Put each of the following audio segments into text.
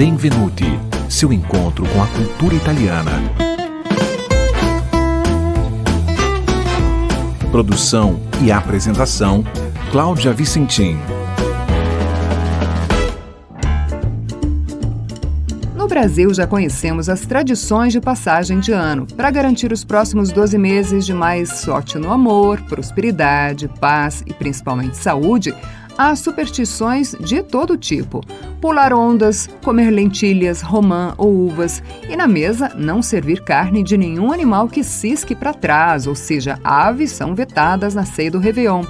Benvenuti, seu encontro com a cultura italiana. Produção e apresentação, Cláudia Vicentim. No Brasil, já conhecemos as tradições de passagem de ano para garantir os próximos 12 meses de mais sorte no amor, prosperidade, paz e principalmente saúde. Há superstições de todo tipo: pular ondas, comer lentilhas, romã ou uvas e na mesa não servir carne de nenhum animal que cisque para trás, ou seja, aves são vetadas na ceia do Réveillon.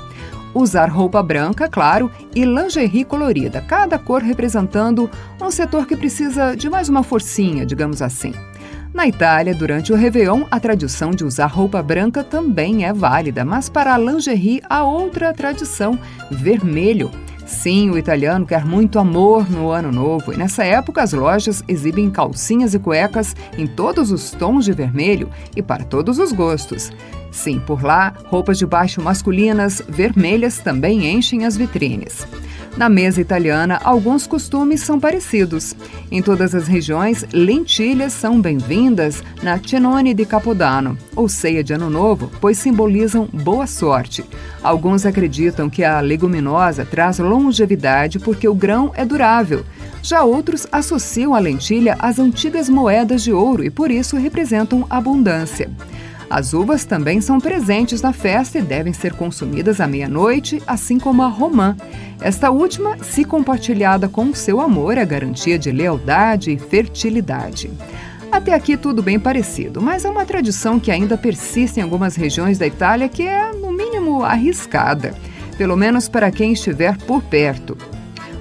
Usar roupa branca, claro, e lingerie colorida, cada cor representando um setor que precisa de mais uma forcinha, digamos assim. Na Itália, durante o Réveillon, a tradição de usar roupa branca também é válida, mas para a lingerie há outra tradição: vermelho. Sim, o italiano quer muito amor no ano novo e nessa época as lojas exibem calcinhas e cuecas em todos os tons de vermelho e para todos os gostos. Sim, por lá, roupas de baixo masculinas vermelhas também enchem as vitrines. Na mesa italiana, alguns costumes são parecidos. Em todas as regiões, lentilhas são bem-vindas na cenone di Capodanno, ou ceia de Ano Novo, pois simbolizam boa sorte. Alguns acreditam que a leguminosa traz longevidade porque o grão é durável. Já outros associam a lentilha às antigas moedas de ouro e por isso representam abundância. As uvas também são presentes na festa e devem ser consumidas à meia-noite, assim como a romã. Esta última, se compartilhada com o seu amor, é garantia de lealdade e fertilidade. Até aqui tudo bem parecido, mas há uma tradição que ainda persiste em algumas regiões da Itália que é, no mínimo, arriscada, pelo menos para quem estiver por perto: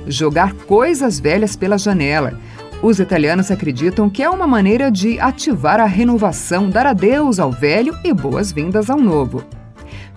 jogar coisas velhas pela janela. Os italianos acreditam que é uma maneira de ativar a renovação, dar adeus ao velho e boas-vindas ao novo.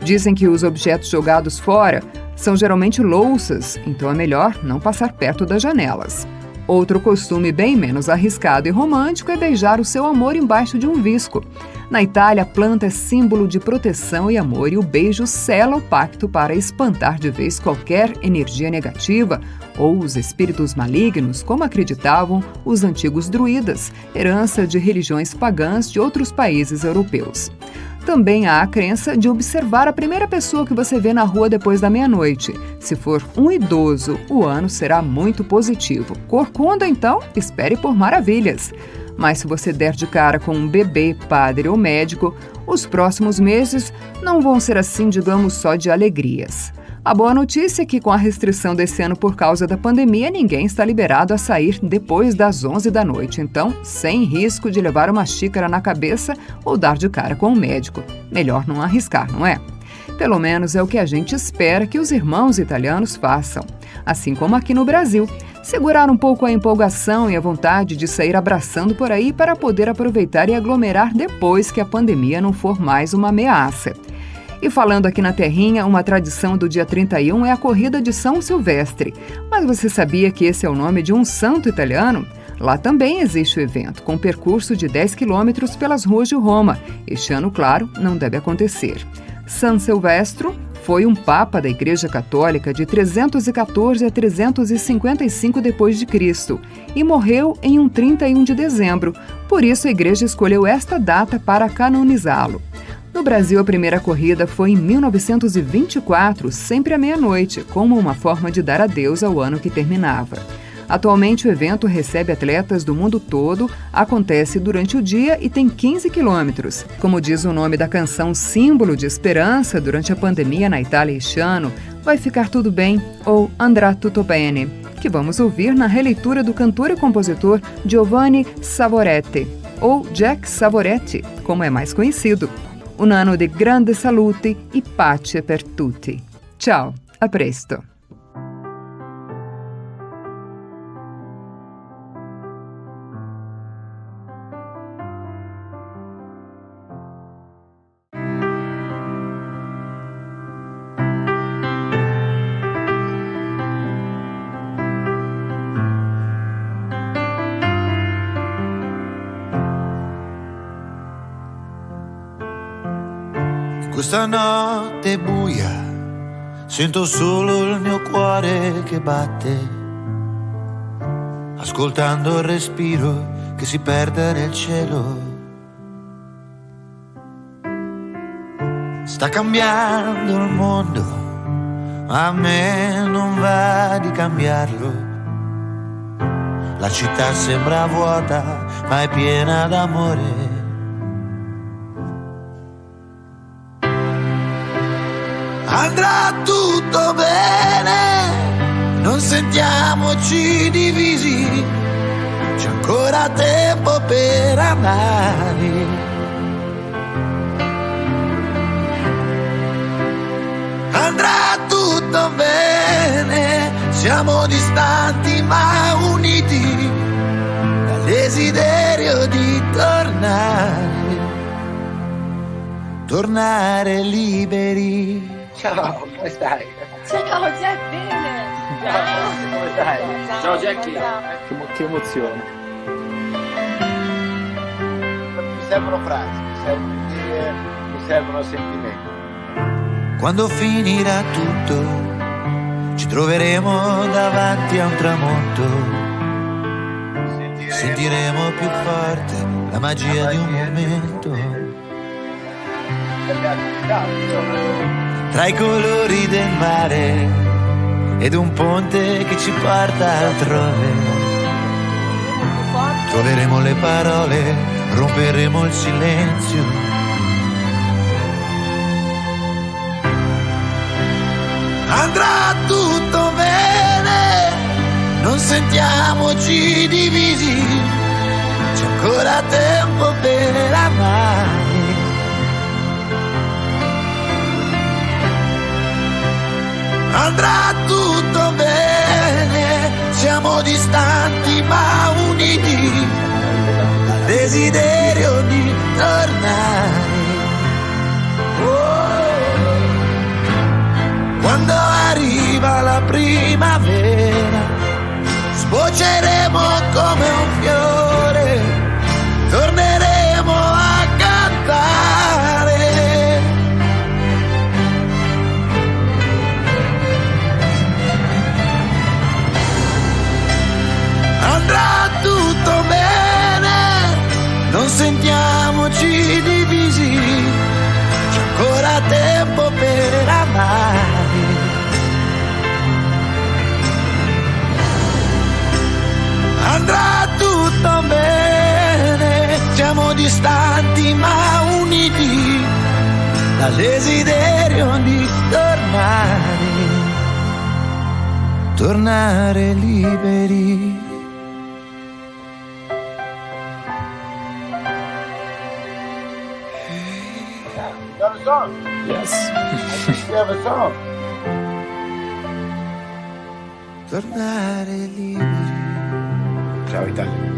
Dizem que os objetos jogados fora são geralmente louças, então é melhor não passar perto das janelas. Outro costume bem menos arriscado e romântico é beijar o seu amor embaixo de um visco. Na Itália, a planta é símbolo de proteção e amor e o beijo sela o pacto para espantar de vez qualquer energia negativa ou os espíritos malignos, como acreditavam os antigos druidas, herança de religiões pagãs de outros países europeus. Também há a crença de observar a primeira pessoa que você vê na rua depois da meia-noite. Se for um idoso, o ano será muito positivo. Corcunda, então, espere por maravilhas. Mas se você der de cara com um bebê, padre ou médico, os próximos meses não vão ser assim, digamos, só de alegrias. A boa notícia é que, com a restrição desse ano por causa da pandemia, ninguém está liberado a sair depois das 11 da noite. Então, sem risco de levar uma xícara na cabeça ou dar de cara com um médico. Melhor não arriscar, não é? Pelo menos é o que a gente espera que os irmãos italianos façam. Assim como aqui no Brasil. Segurar um pouco a empolgação e a vontade de sair abraçando por aí para poder aproveitar e aglomerar depois que a pandemia não for mais uma ameaça. E falando aqui na terrinha, uma tradição do dia 31 é a corrida de São Silvestre. Mas você sabia que esse é o nome de um santo italiano? Lá também existe o evento, com percurso de 10 quilômetros pelas ruas de Roma. Este ano, claro, não deve acontecer. São Silvestro foi um papa da Igreja Católica de 314 a 355 d.C. e morreu em um 31 de dezembro. Por isso, a Igreja escolheu esta data para canonizá-lo. No Brasil, a primeira corrida foi em 1924, sempre à meia-noite, como uma forma de dar adeus ao ano que terminava. Atualmente, o evento recebe atletas do mundo todo, acontece durante o dia e tem 15 quilômetros. Como diz o nome da canção símbolo de esperança durante a pandemia na Itália este ano, Vai Ficar Tudo Bem ou Andrà Tutto Bene, que vamos ouvir na releitura do cantor e compositor Giovanni Savoretti, ou Jack Savoretti, como é mais conhecido. Un anno di grande salute e pace per tutti. Ciao, a presto. Questa notte buia, sento solo il mio cuore che batte. ascoltando il respiro che si perde nel cielo. Sta cambiando il mondo, a me non va di cambiarlo. La città sembra vuota, ma è piena d'amore. Andrà tutto bene, non sentiamoci divisi, c'è ancora tempo per amare. Andrà tutto bene, siamo distanti ma uniti dal desiderio di tornare liberi. Ciao, come stai? Ciao Jack, bene! Ciao, come stai? Ciao Jackie! Che emozione! Mi servono frasi, mi servono sentimenti. Quando finirà tutto, ci troveremo davanti a un tramonto. Sentiremo più forte la magia di un momento. Tra i colori del mare ed un ponte che ci porta altrove, troveremo le parole, romperemo il silenzio. Andrà tutto bene, non sentiamoci divisi, c'è ancora tempo per amare. Andrà tutto bene, siamo distanti ma uniti dal desiderio di tornare. Quando arriva la primavera, sbocceremo come un fiore, torneremo a cantare. Andrà tutto bene, non sentiamoci divisi, c'è ancora tempo per amare. Andrà tutto bene, siamo distanti ma uniti dal desiderio di tornare liberi. Got a song? Yes. I think we have a song. Tornare liberi. Ciao Italia.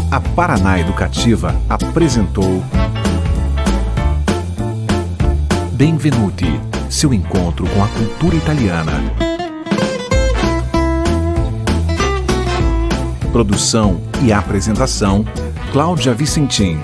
A Paraná Educativa apresentou Benvenuti, seu encontro com a cultura italiana. Produção e apresentação, Cláudia Vicentim.